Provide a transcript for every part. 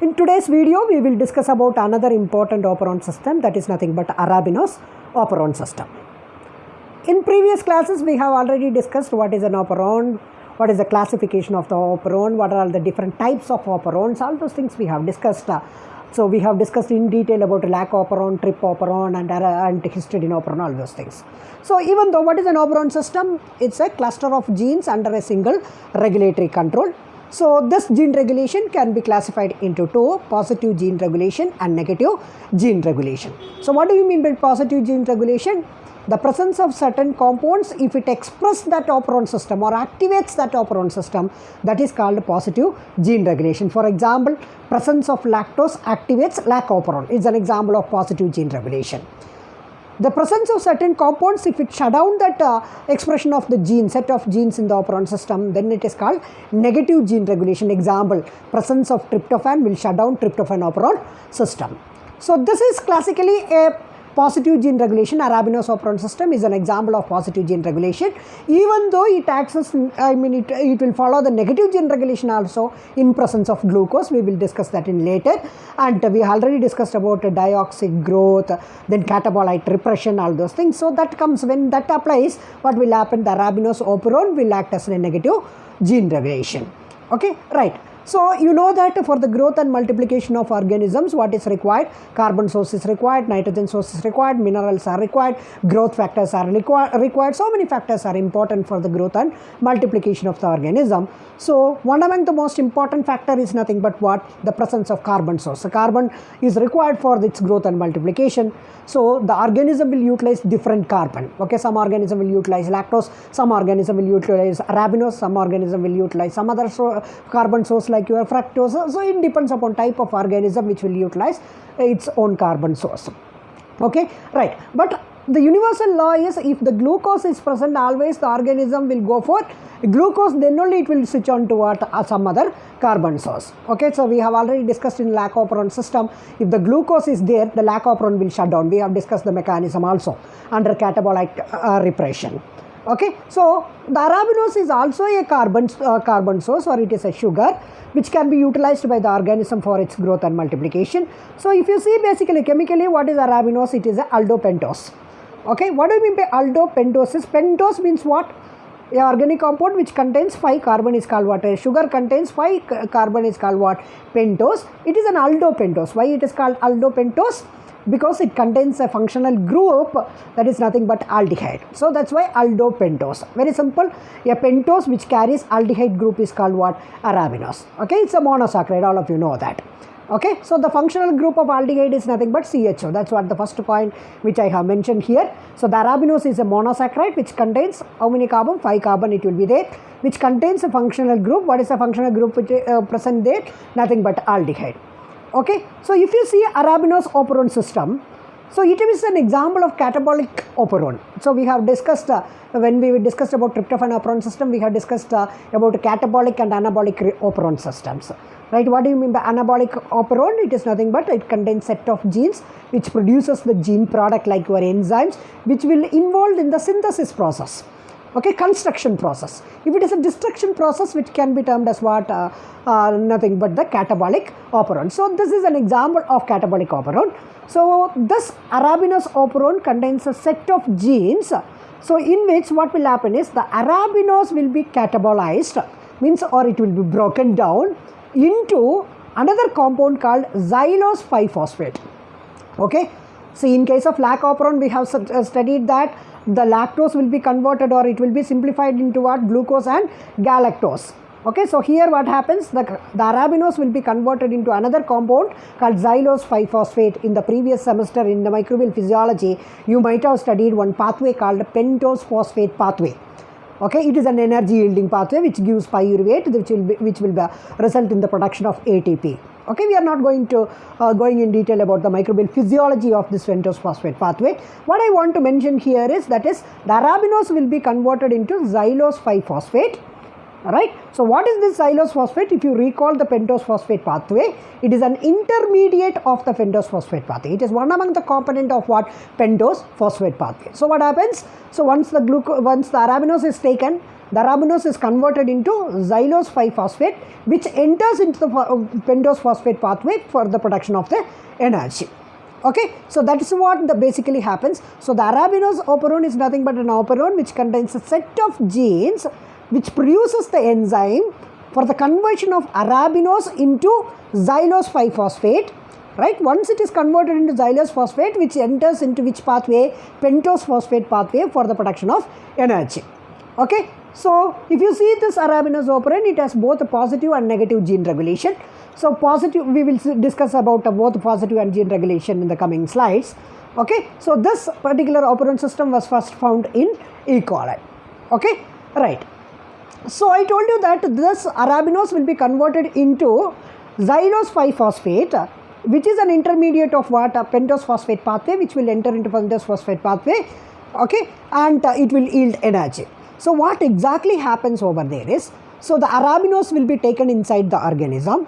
In today's video, we will discuss about another important operon system, that is nothing but Arabinose operon system. In previous classes, we have already discussed what is an operon, what is the classification of the operon, what are all the different types of operons, all those things we have discussed. So we have discussed in detail about lac operon, trip operon and histidine operon, all those things. So even though what is an operon system, it's a cluster of genes under a single regulatory control. So this gene regulation can be classified into two: positive gene regulation and negative gene regulation. So what do you mean by positive gene regulation? The presence of certain compounds, if it expresses that operon system or activates that operon system, that is called positive gene regulation. For example, presence of lactose activates lac operon is an example of positive gene regulation. The presence of certain compounds, if it shut down that expression of the gene, set of genes in the operon system, then it is called negative gene regulation. Example, presence of tryptophan will shut down tryptophan operon system. So this is classically a positive gene regulation. Arabinose operon system is an example of positive gene regulation, even though it acts as, it will follow the negative gene regulation also in presence of glucose. We will discuss that in later. And we already discussed about dioxic growth, then catabolite repression, all those things. So that comes, when that applies, what will happen? The Arabinose operon will act as a negative gene regulation. Okay, right. So you know that for the growth and multiplication of organisms, what is required? Carbon source is required, nitrogen source is required, minerals are required, growth factors are required. So many factors are important for the growth and multiplication of the organism. So one among the most important factor is nothing but what? The presence of carbon source. The carbon is required for its growth and multiplication. So the organism will utilize different carbon. Okay, some organism will utilize lactose, some organism will utilize arabinose, some organism will utilize some other carbon source like your fructose. So it depends upon type of organism which will utilize its own carbon source. Okay, right. But the universal law is, if the glucose is present, always the organism will go for glucose, then only it will switch on to what? Some other carbon source. Okay, so we have already discussed in lac operon system, if the glucose is there, the lac operon will shut down. We have discussed the mechanism also under catabolite repression. Okay, so the arabinose is also a carbon source, or it is a sugar which can be utilized by the organism for its growth and multiplication. So if you see basically chemically what is arabinose, it is a aldopentose. Okay, what do you mean by aldopentose? Pentose means what? A organic compound which contains 5 carbon is called what? A sugar contains 5 carbon is called what? Pentose. It is an aldopentose. Why it is called aldopentose? Because it contains a functional group that is nothing but aldehyde. So that's why aldopentose. Very simple. A pentose which carries aldehyde group is called what? Arabinose. Okay, it's a monosaccharide. All of you know that. Okay, so the functional group of aldehyde is nothing but CHO. That's what the first point which I have mentioned here. So the arabinose is a monosaccharide which contains how many carbon? 5 carbon it will be there, which contains a functional group. What is a functional group which present there? Nothing but aldehyde. Okay, so if you see Arabinose operon system, so it is an example of catabolic operon. So we have discussed, when we discussed about tryptophan operon system, we have discussed about catabolic and anabolic operon systems. Right, what do you mean by anabolic operon? It is nothing but it contains set of genes which produces the gene product like your enzymes, which will involved in the synthesis process. Okay, construction process. If it is a destruction process, which can be termed as what? Nothing but the catabolic operon. So this is an example of catabolic operon. So this arabinose operon contains a set of genes. So in which what will happen is the arabinose will be catabolized, means, or it will be broken down into another compound called xylose 5-phosphate. Okay, so in case of lac operon, we have studied that the lactose will be converted, or it will be simplified into what? Glucose and galactose. Okay, so here what happens? The arabinose will be converted into another compound called xylose 5-phosphate. In the previous semester in the microbial physiology, you might have studied one pathway called pentose phosphate pathway. Okay, it is an energy yielding pathway which gives pyruvate, which will result in the production of ATP. Okay, we are not going to going in detail about the microbial physiology of this pentose phosphate pathway. What I want to mention here is that is the arabinose will be converted into xylose 5-phosphate. Right. So what is this xylose phosphate? If you recall the pentose phosphate pathway, it is an intermediate of the pentose phosphate pathway. It is one among the component of what? Pentose phosphate pathway. So what happens? So once the arabinose is taken, the Arabinose is converted into xylose 5-phosphate, which enters into the pentose phosphate pathway for the production of the energy. Okay, so that is what basically happens. So the Arabinose operon is nothing but an operon which contains a set of genes which produces the enzyme for the conversion of Arabinose into xylose 5-phosphate. Right, once it is converted into xylose phosphate, which enters into which pathway? Pentose phosphate pathway for the production of energy. Okay, so if you see this Arabinose operon, it has both a positive and negative gene regulation. So positive, we will discuss about both positive and gene regulation in the coming slides. Okay, so this particular operon system was first found in E. coli. Okay, right. So I told you that this Arabinose will be converted into xylose 5-phosphate, which is an intermediate of what? A pentose phosphate pathway, which will enter into pentose phosphate pathway. Okay, and it will yield energy. So what exactly happens over there is, so the Arabinose will be taken inside the organism.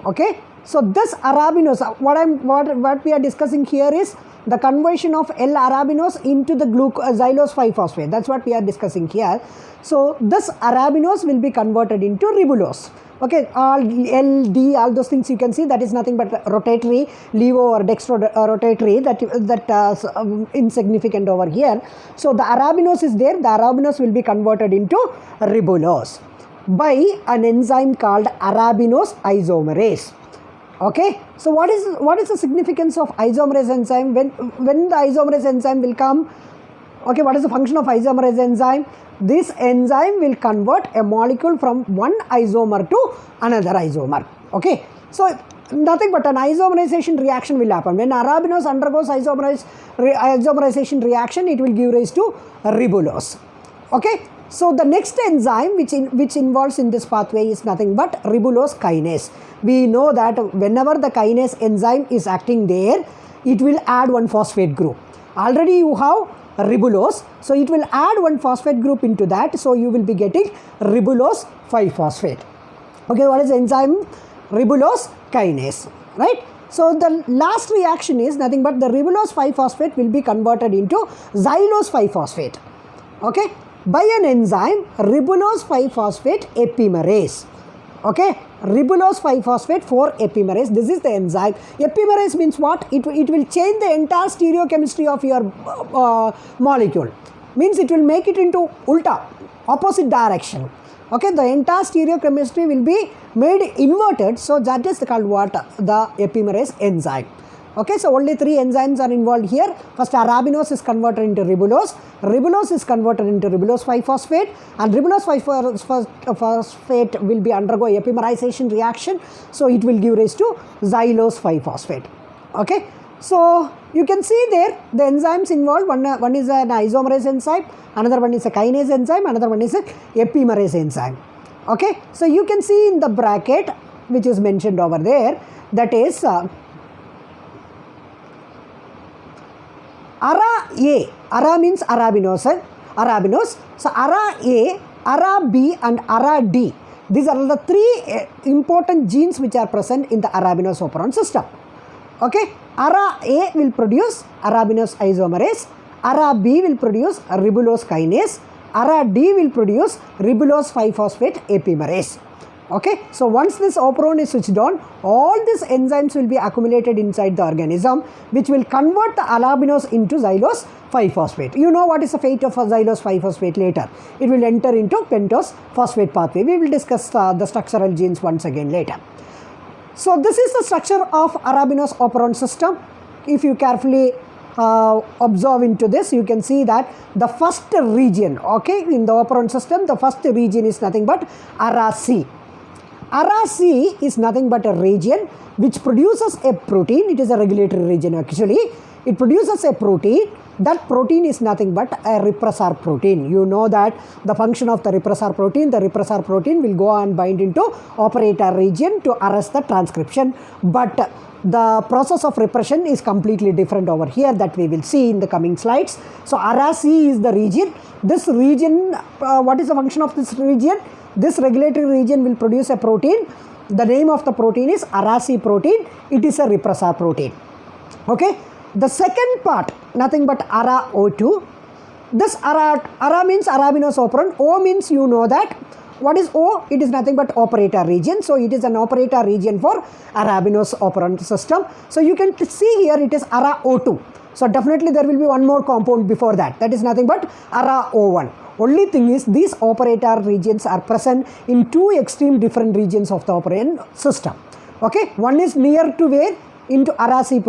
Okay, so this Arabinose, what we are discussing here is the conversion of L-Arabinose into the xylose 5-phosphate. That's what we are discussing here. So this Arabinose will be converted into ribulose. Okay, all L, D, all those things you can see, that is nothing but rotatory, levo or dextro rotatory, that insignificant over here. So the Arabinose is there, the Arabinose will be converted into ribulose by an enzyme called Arabinose isomerase. Okay, so what is the significance of isomerase enzyme? When the isomerase enzyme will come? Okay, what is the function of isomerase enzyme? This enzyme will convert a molecule from one isomer to another isomer. Okay, so nothing but an isomerization reaction will happen. When Arabinose undergoes isomerization reaction, it will give rise to ribulose. Okay, so the next enzyme which involves in this pathway is nothing but ribulose kinase. We know that whenever the kinase enzyme is acting there, it will add one phosphate group. Already you have ribulose, so it will add one phosphate group into that, so you will be getting ribulose 5-phosphate. Okay, what is the enzyme? Ribulose kinase, right? So the last reaction is nothing but the ribulose 5-phosphate will be converted into xylose 5-phosphate. Okay, by an enzyme ribulose 5-phosphate epimerase. Okay, ribulose 5-phosphate 4-epimerase. This is the enzyme. Epimerase means what? It will change the entire stereochemistry of your molecule. Means it will make it into ulta, opposite direction. Okay, the entire stereochemistry will be made inverted. So that is called what? The epimerase enzyme. Okay, so only 3 enzymes are involved here. First, Arabinose is converted into ribulose. Ribulose is converted into ribulose 5-phosphate, and ribulose 5-phosphate will be undergo epimerization reaction. So it will give rise to xylose 5-phosphate. Okay, so you can see there the enzymes involved. One is an isomerase enzyme, another one is a kinase enzyme, another one is a epimerase enzyme. Okay, so you can see in the bracket which is mentioned over there, that is Ara A. Ara means Arabinose. So Ara A, Ara B and Ara D. These are the 3 important genes which are present in the Arabinose operon system. Okay, Ara A will produce Arabinose isomerase. Ara B will produce ribulose kinase. Ara D will produce ribulose 5-phosphate epimerase. Okay, so once this operon is switched on, all these enzymes will be accumulated inside the organism, which will convert the Arabinose into xylose 5-phosphate. You know what is the fate of a xylose 5-phosphate later. It will enter into pentose phosphate pathway. We will discuss the structural genes once again later. So this is the structure of Arabinose operon system. If you carefully observe into this, you can see that the first region, okay, in the operon system, the first region is nothing but Ara C. Ara C is nothing but a region which produces a protein. It is a regulatory region actually. It produces a protein. That protein is nothing but a repressor protein. You know that the function of the repressor protein will go and bind into operator region to arrest the transcription. But the process of repression is completely different over here, that we will see in the coming slides. So Ara C is the region. This region, what is the function of this region? This regulatory region will produce a protein. The name of the protein is Ara C protein. It is a repressor protein. Okay. The second part, nothing but Ara O2. This Ara means Arabinose operon. O means you know that. What is O? It is nothing but operator region. So it is an operator region for Arabinose operon system. So you can see here it is Ara O2. So definitely there will be one more compound before that. That is nothing but Ara O1. Only thing is these operator regions are present in two extreme different regions of the operon system. Okay, one is near to where? Into Aracy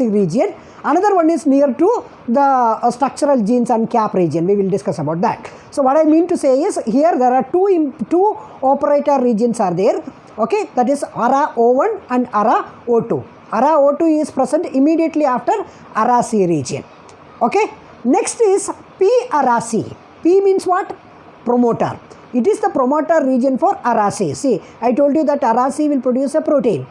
region. Another one is near to the structural genes and cap region. We will discuss about that. So what I mean to say is here there are two operator regions are there. Okay, that is Ara O1 and Ara O2. Ara O2 is present immediately after Aracy region. Okay, next is P Aracy. P means what? Promoter. It is the promoter region for Aracy. See, I told you that Aracy will produce a protein.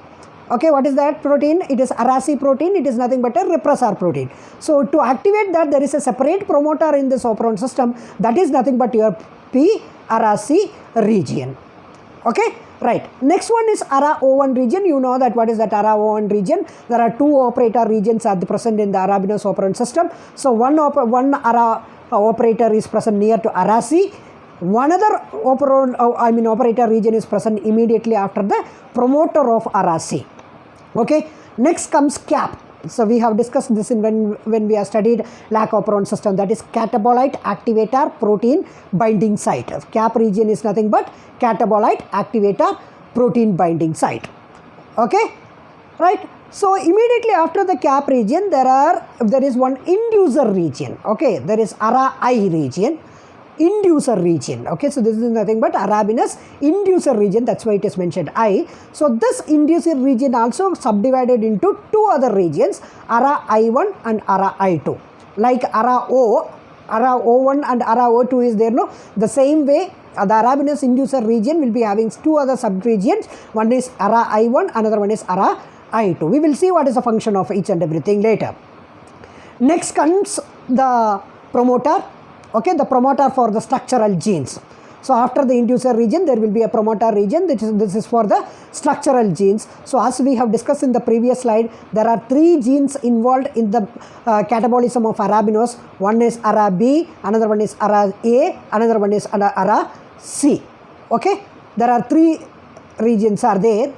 Okay, what is that protein? It is Aracy protein. It is nothing but a repressor protein. So, to activate that, there is a separate promoter in this operon system. That is nothing but your P Aracy region. Okay, right. Next one is Ara O1 region. You know that what is that Ara O1 region? There are two operator regions at the present in the Arabinose operon system. So, one Ara operator is present near to Aracy. One other operator region is present immediately after the promoter of Aracy. Okay, next comes cap. So we have discussed this in when we have studied lac operon system, that is catabolite activator protein binding site. Cap region is nothing but catabolite activator protein binding site. Okay, right. So immediately after the cap region there is one inducer region. Okay, there is Ara I region. Inducer region. Okay, so this is nothing but Arabinose inducer region. That's why it is mentioned I. So this inducer region also subdivided into two other regions, Ara I1 and Ara I2. Like Ara O1 and Ara O2 is there, no? The same way the Arabinose inducer region will be having two other subregions. One is Ara I1, another one is Ara I2. We will see what is the function of each and everything later. Next comes the promoter. Okay, the promoter for the structural genes. So after the inducer region, there will be a promoter region. This is for the structural genes. So as we have discussed in the previous slide, there are three genes involved in the catabolism of Arabinose. One is Ara B, another one is Ara A, another one is Ara C. Okay, there are three regions are there.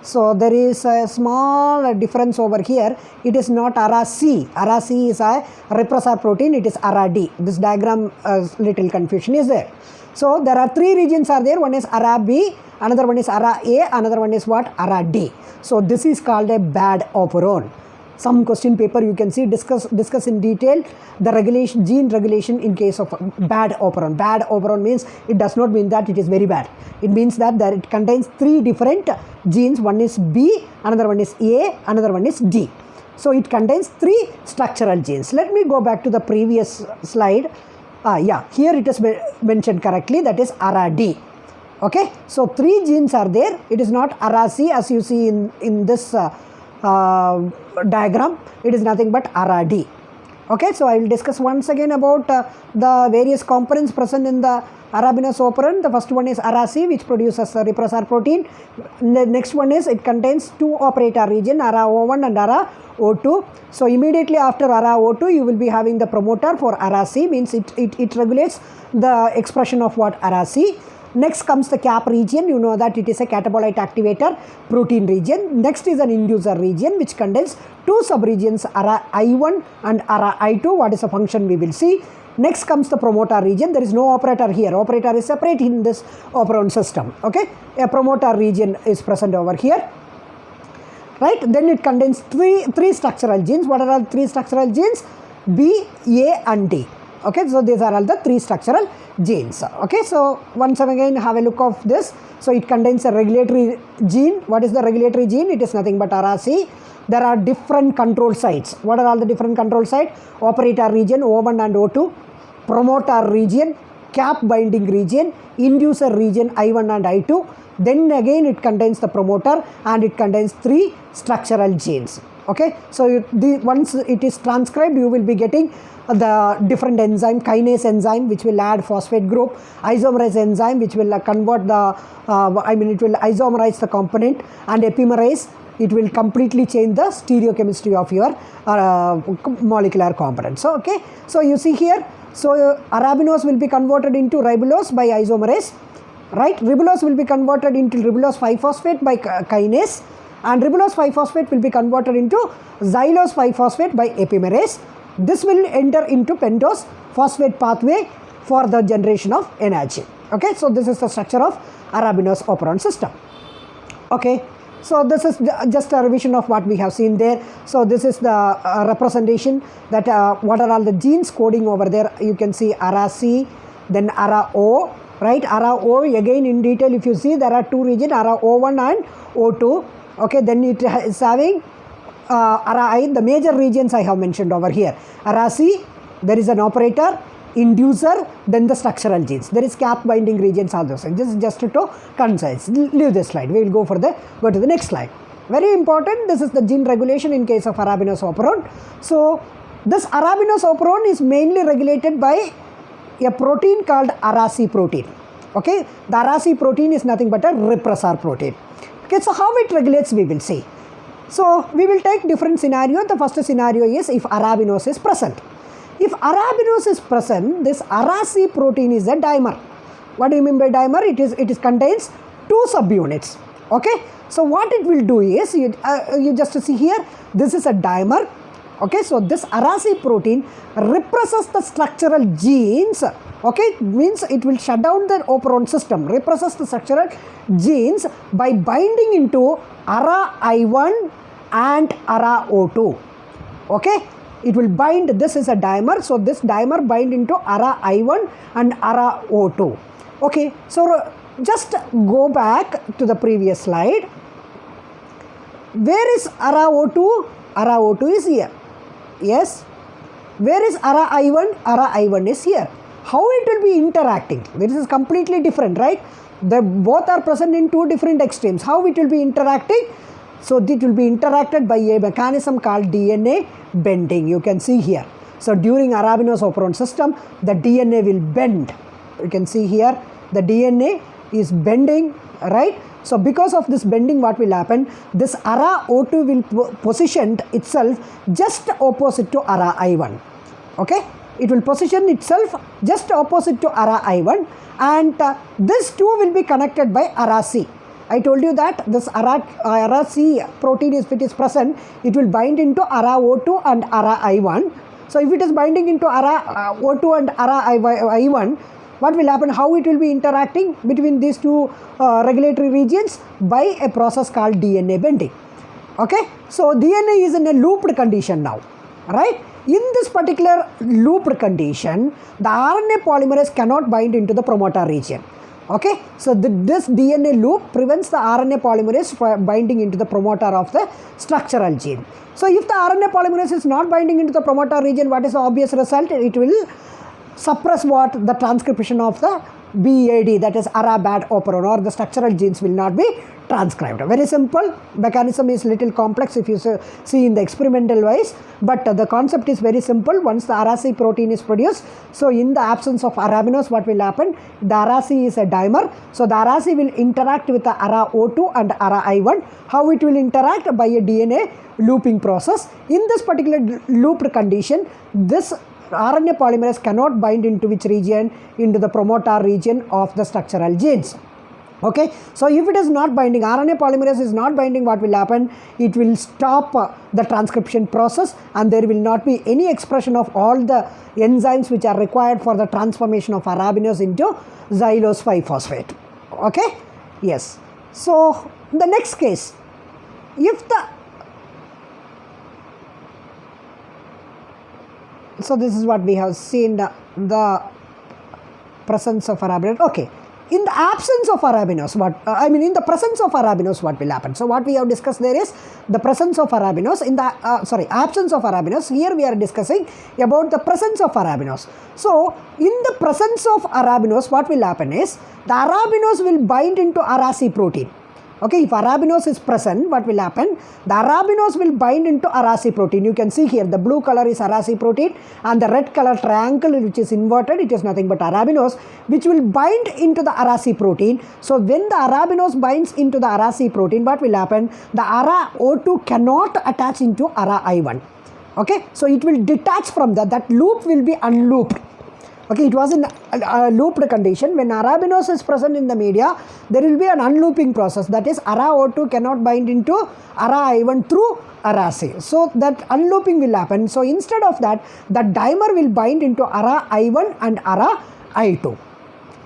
So there is a small difference over here. It is not Ara C. Ara C is a repressor protein. It is Ara D. This diagram, little confusion is there. So there are three regions are there. One is Ara B, another one is Ara A, another one is what? Ara D. So this is called a bad operon. Some question paper you can see discuss in detail the gene regulation in case of bad operon. Bad operon means it does not mean that it is very bad. It means that it contains three different genes. One is B, another one is A, another one is D. So it contains three structural genes. Let me go back to the previous slide. Yeah, here it is mentioned correctly, that is Ara D. Okay, so three genes are there. It is not Ara C as you see in this diagram. It is nothing but Ara D. Okay, so I will discuss once again about the various components present in the Arabinose operon. The first one is Ara C, which produces the repressor protein. The next one is it contains two operator region, Ara O1 and Ara O2. So immediately after Ara O2, you will be having the promoter for Ara C, means it regulates the expression of what? Ara C. Next comes the cap region. You know that it is a catabolite activator protein region. Next is an inducer region which contains two subregions, Ara I1 and Ara I2. What is the function we will see. Next comes the promoter region. There is no operator here. Operator is separate in this operon system. Okay, a promoter region is present over here. Right, then it contains three structural genes. What are all three structural genes? B, A and D. Okay, so these are all the three structural genes. Okay, so once again have a look of this. So it contains a regulatory gene. What is the regulatory gene? It is nothing but Ara C. There are different control sites. What are all the different control sites? Operator region O1 and O2, promoter region, cap binding region, inducer region I1 and I2. Then again it contains the promoter and it contains three structural genes. Okay, so once it is transcribed, you will be getting the different enzyme, kinase enzyme, which will add phosphate group, isomerase enzyme, which will convert the, it will isomerize the component, and epimerase, it will completely change the stereochemistry of your molecular component. So, okay, so you see here, so arabinose will be converted into ribulose by isomerase, right? Ribulose will be converted into ribulose 5-phosphate by kinase, and ribulose 5-phosphate will be converted into xylose 5-phosphate by epimerase. This will enter into pentose phosphate pathway for the generation of energy. Okay, so this is the structure of arabinose operon system. Okay, so this is just a revision of what we have seen there. So this is the representation that what are all the genes coding over there. You can see ARA-C, then ARA-O, right? ARA-O, again in detail if you see, there are two regions, ARA-O1 and O2. Okay, then it is having ARA-I, the major regions I have mentioned over here. ARA-C, there is an operator, inducer, then the structural genes. There is cap binding regions also. So this is just to concise. Leave this slide. We will go to the next slide. Very important, this is the gene regulation in case of arabinose operon. So this arabinose operon is mainly regulated by a protein called ARA-C protein. Okay, the ARA-C protein is nothing but a repressor protein. Okay, so how it regulates we will see. So we will take different scenario. The first scenario is if arabinose is present. If arabinose is present, this ARA-C protein is a dimer. What do you mean by dimer? It contains two subunits. Okay, so what it will do is, you just see here, this is a dimer. Okay, so this ARA-C protein represses the structural genes. Okay, means it will shut down the operon system, represses the structural genes by binding into ARA-I1 and ARA-O2. Okay, it will bind, this is a dimer, so this dimer bind into ARA-I1 and ARA-O2. Okay, so just go back to the previous slide. Where is ARA-O2? ARA-O2 is here. Yes. Where is ARA-I1? ARA-I1 is here. How it will be interacting? This is completely different, right? Both are present in two different extremes. How it will be interacting? So it will be interacted by a mechanism called DNA bending. You can see here. So during arabinose operon system, the DNA will bend. You can see here, the DNA is bending, right? So because of this bending, what will happen? This ARA-O2 will position itself just opposite to ARA-I1. Okay? It will position itself just opposite to ARA-I1, and this two will be connected by ARA-C. I told you that this ARA-C protein, if it is present, it will bind into ARA-O2 and ARA-I1. So if it is binding into ARA-O2 and ARA-I1, what will happen? How it will be interacting between these two regulatory regions? By a process called DNA bending. Okay, so DNA is in a looped condition now, right? In this particular looped condition, the RNA polymerase cannot bind into the promoter region. Okay, so this DNA loop prevents the RNA polymerase from binding into the promoter of the structural gene. So if the RNA polymerase is not binding into the promoter region, what is the obvious result? It will suppress what? The transcription of the BAD, that is Arabad operon, or the structural genes will not be transcribed. Very simple. Mechanism is little complex if you see in the experimental wise, but the concept is very simple. Once the ARA-C protein is produced, so in the absence of arabinose, what will happen? The ARA-C is a dimer, so the ARA-C will interact with the ARA-O2 and ARA-I1. How it will interact? By a DNA looping process. In this particular looped condition, this RNA polymerase cannot bind into which region? Into the promoter region of the structural genes. Okay, so if it is not binding, RNA polymerase is not binding, what will happen? It will stop the transcription process, and there will not be any expression of all the enzymes which are required for the transformation of arabinose into xylose 5-phosphate. Okay, yes. So the next case, if so this is what we have seen, the presence of arabinose. Okay, in the absence of arabinose, in the presence of arabinose, what will happen? So what we have discussed there is the presence of arabinose. In the absence of arabinose, here we are discussing about the presence of arabinose. So in the presence of arabinose, what will happen is the arabinose will bind into ARA-C protein. Okay, if Arabinose is present, what will happen? The Arabinose will bind into Araci protein. You can see here the blue color is Araci protein and the red color triangle which is inverted, it is nothing but Arabinose, which will bind into the Araci protein. So when the Arabinose binds into the Araci protein, what will happen? The Ara O2 cannot attach into Ara I1. Okay, so it will detach from that loop will be unlooped. Okay, it was in a looped condition. When Arabinose is present in the media, there will be an unlooping process. That is, Ara O2 cannot bind into Ara I1 through Araci. So that unlooping will happen. So instead of that, the dimer will bind into Ara I1 and Ara I2.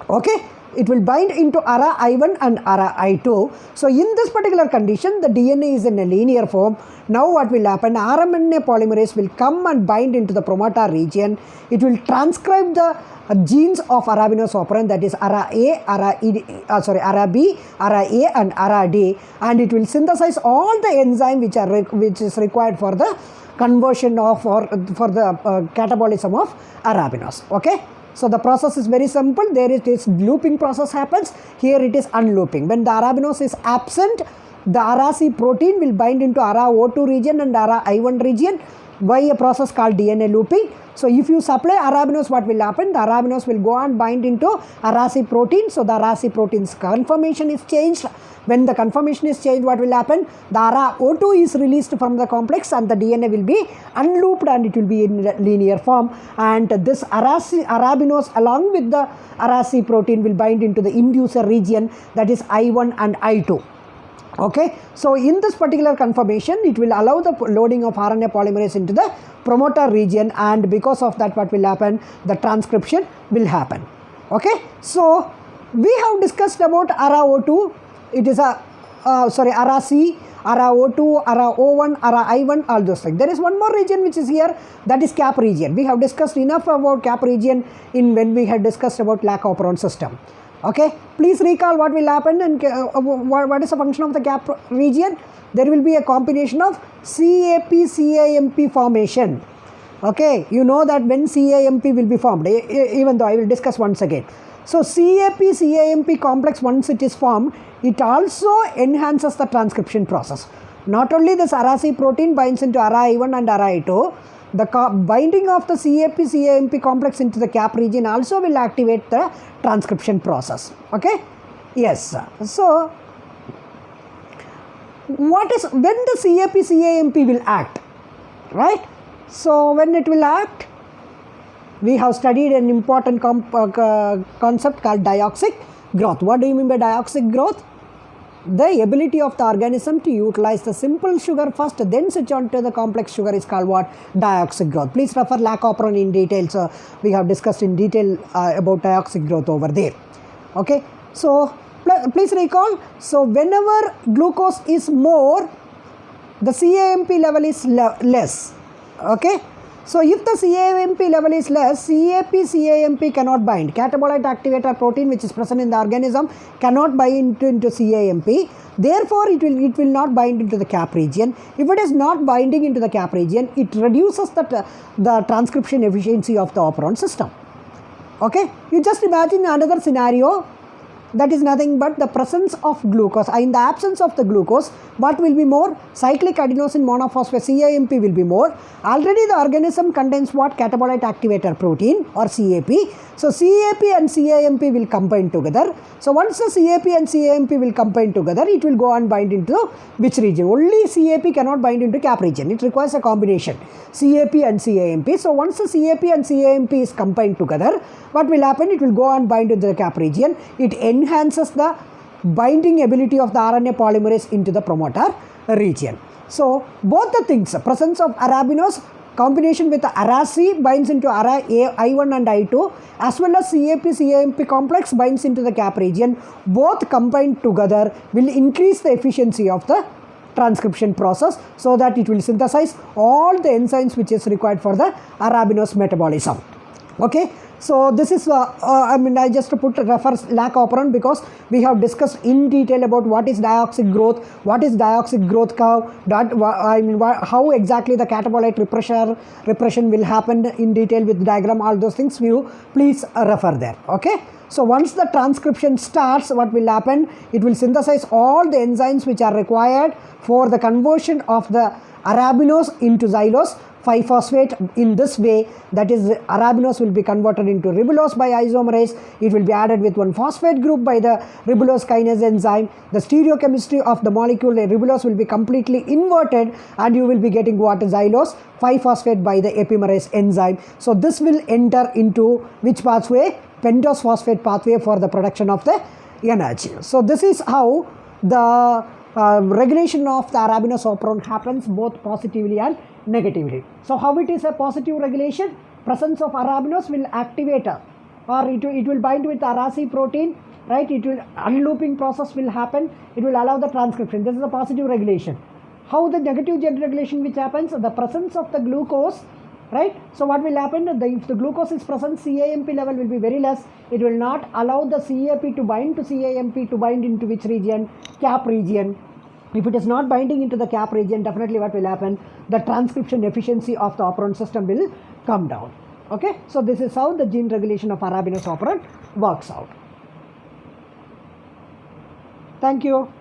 Okay, it will bind into Ara I1 and Ara I2. So in this particular condition, the DNA is in a linear form. Now what will happen? RNA polymerase will come and bind into the promoter region. It will transcribe the genes of Arabinose operon, that is Ara A, Ara B, Ara A and Ara D, and it will synthesize all the enzyme which is required for the conversion of or for the catabolism of Arabinose. Okay. So the process is very simple. There is this looping process happens. Here it is unlooping. When the Arabinose is absent, the Araci protein will bind into Ara O2 region and Ara I1 region by a process called DNA looping. So if you supply Arabinose, what will happen? The Arabinose will go and bind into Araci protein. So the Araci protein's conformation is changed. When the conformation is changed, what will happen? The Ara O2 is released from the complex and the DNA will be unlooped and it will be in linear form. And this Arabinose along with the Araci protein will bind into the inducer region, that is I1 and I2. Okay, so in this particular conformation, it will allow the loading of RNA polymerase into the promoter region, and because of that, what will happen? The transcription will happen. Okay, so we have discussed about Ara O2. It is a Ara C, Ara O2, Ara O1, Ara I1, all those things. There is one more region which is here, that is cap region. We have discussed enough about cap region when we had discussed about lac operon system. Okay, please recall what will happen and what is the function of the cap region. There will be a combination of CAP-CAMP formation. Okay, you know that when CAMP will be formed, even though I will discuss once again. So CAP-CAMP complex, once it is formed, it also enhances the transcription process. Not only this Araci protein binds into Ara I1 and Ara I2, the binding of the CAP-CAMP complex into the cap region also will activate the transcription process. Okay, yes. So what is when the CAP-CAMP will act, right? So when it will act, we have studied an important concept called dioxic growth. What do you mean by dioxic growth? The ability of the organism to utilize the simple sugar first, then switch on to the complex sugar is called what? Dioxic growth. Please refer lac operon in detail. So we have discussed in detail about dioxic growth over there. Okay. So please recall. So whenever glucose is more, the CAMP level is less. Okay. So if the CAMP level is less, CAP-CAMP cannot bind. Catabolite activator protein which is present in the organism cannot bind into CAMP. Therefore, it will not bind into the cap region. If it is not binding into the cap region, it reduces the transcription efficiency of the operon system. Okay, you just imagine another scenario. That is nothing but the presence of glucose. In the absence of the glucose, what will be more? Cyclic adenosine monophosphate, CAMP will be more. Already the organism contains what? Catabolite activator protein or CAP. So CAP and CAMP will combine together. So once the CAP and CAMP will combine together, it will go and bind into which region? Only CAP cannot bind into cap region. It requires a combination, CAP and CAMP. So once the CAP and CAMP is combined together, what will happen? It will go and bind into the cap region. It enhances the binding ability of the RNA polymerase into the promoter region. So both the things, presence of Arabinose, combination with the Araci binds into Ara I1 and I2, as well as CAP-CAMP complex binds into the cap region, both combined together will increase the efficiency of the transcription process so that it will synthesize all the enzymes which is required for the Arabinose metabolism. Okay, so this is I just put refers lac operon because we have discussed in detail about what is dioxic growth, what is dioxic growth curve, how exactly the catabolite repression will happen in detail with diagram, all those things you please refer there. Okay, so once the transcription starts, what will happen? It will synthesize all the enzymes which are required for the conversion of the arabinose into xylose 5-phosphate. In this way, that is, arabinose will be converted into ribulose by isomerase. It will be added with one phosphate group by the ribulose kinase enzyme. The stereochemistry of the molecule ribulose will be completely inverted, and you will be getting what? Xylose 5-phosphate by the epimerase enzyme. So this will enter into which pathway? Pentose phosphate pathway for the production of the energy. So this is how the regulation of the arabinose operon happens, both positively and negatively. So how it is a positive regulation? Presence of arabinose will activate or it will bind with Arasi protein, right? It will unlooping process will happen. It will allow the transcription. This is a positive regulation. How the negative regulation which happens? The presence of the glucose, right? So what will happen? If the glucose is present, CAMP level will be very less. It will not allow the CAP to bind to CAMP to bind into which region? Cap region. If it is not binding into the cap region, definitely what will happen? The transcription efficiency of the operon system will come down. Okay, so this is how the gene regulation of arabinose operon works out. Thank you.